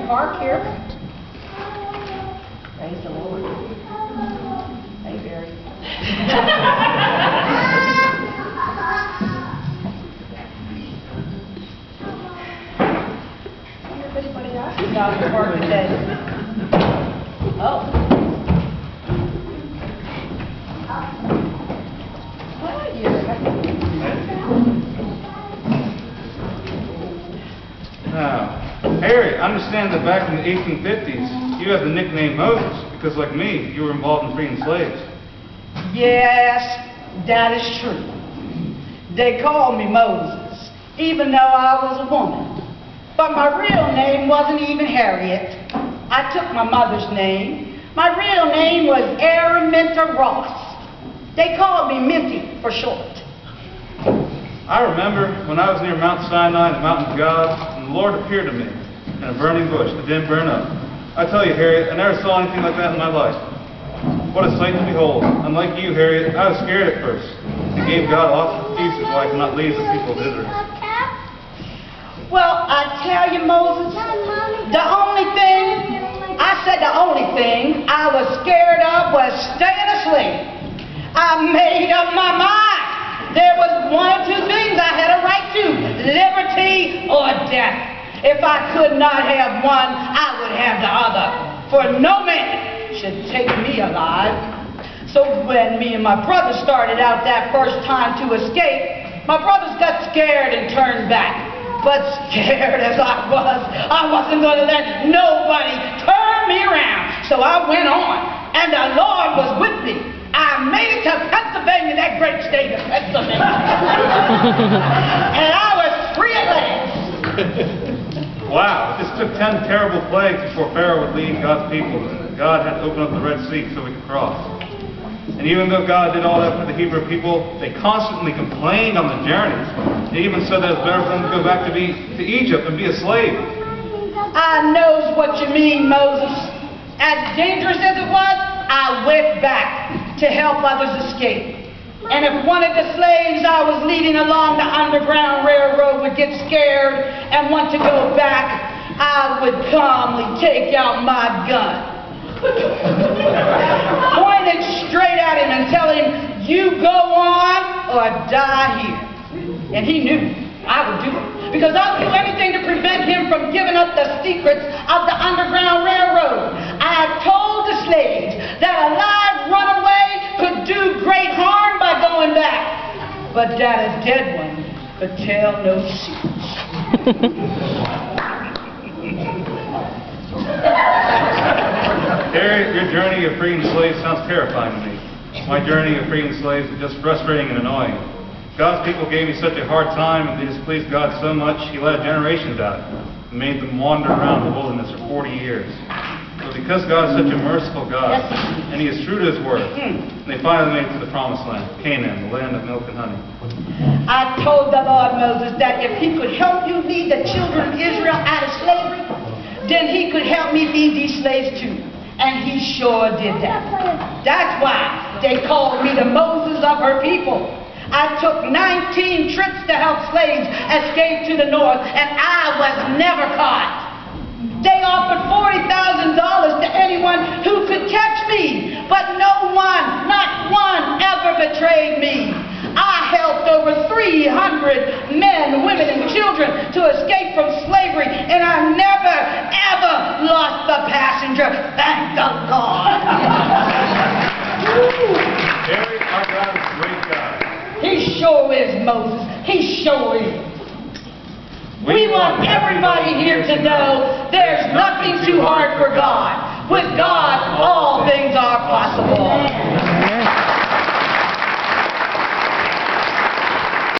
park here. Praise the Lord. Hey, Barry. Wonder if anybody else is out in the park today. Oh. Harriet, I understand that back in the 1850s, you had the nickname Moses, because like me, you were involved in freeing slaves. Yes, that is true. They called me Moses, even though I was a woman. But my real name wasn't even Harriet. I took my mother's name. My real name was Araminta Ross. They called me Minty for short. I remember when I was near Mount Sinai, the mountain of God, and the Lord appeared to me in a burning bush that didn't burn up. I tell you, Harriet, I never saw anything like that in my life. What a sight to behold. Unlike you, Harriet, I was scared at first and gave God lots of excuses why I could not leave the people of Israel. Well, I tell you, Moses, the only thing I was scared of was staying asleep. I made up my mind. There was one or two things I had a right to, liberty or death. If I could not have one, I would have the other. For no man should take me alive. So when me and my brother started out that first time to escape, my brothers got scared and turned back. But scared as I wasn't going to let nobody turn me around. So I went on, and the Lord was with me. I made it to Pennsylvania, that great state of Pennsylvania. And I was free at last. Wow, it just took 10 terrible plagues before Pharaoh would lead God's people. God had to open up the Red Sea so we could cross. And even though God did all that for the Hebrew people, they constantly complained on the journey. They even said that it was better for them to go back to Egypt and be a slave. I knows what you mean, Moses. As dangerous as it was, I went back to help others escape. And if one of the slaves I was leading along the Underground Railroad would get scared and want to go back, I would calmly take out my gun, point it straight at him and tell him, "You go on or die here." And he knew I would do it, because I would do anything to prevent him from giving up the secrets of the Underground Railroad. I told the slaves that a live runaway could do great harm by going back, but that a dead one could tell no secrets. Harriet, your journey of freeing slaves sounds terrifying to me. My journey of freeing slaves is just frustrating and annoying. God's people gave me such a hard time, and they displeased God so much, He let a generation die and made them wander around the wilderness for 40 years. But because God is such a merciful God, and He is true to His word, they finally made it to the promised land, Canaan, the land of milk and honey. I told the Lord Moses that if He could help you lead the children of Israel out of slavery, then He could help me lead these slaves too. And He sure did that. That's why they called me the Moses of her people. I took 19 trips to help slaves escape to the north, and I was never caught. They offered $40,000 to anyone who could catch me, but no one, not one, ever betrayed me. I helped over 300 men, women, and children to escape from slavery, and I never, ever lost a passenger. Thank the Lord. Harriet, our God is a great God. He sure is, Moses. He sure is. We want everybody here to know there's nothing too hard for God. With God, all things are possible.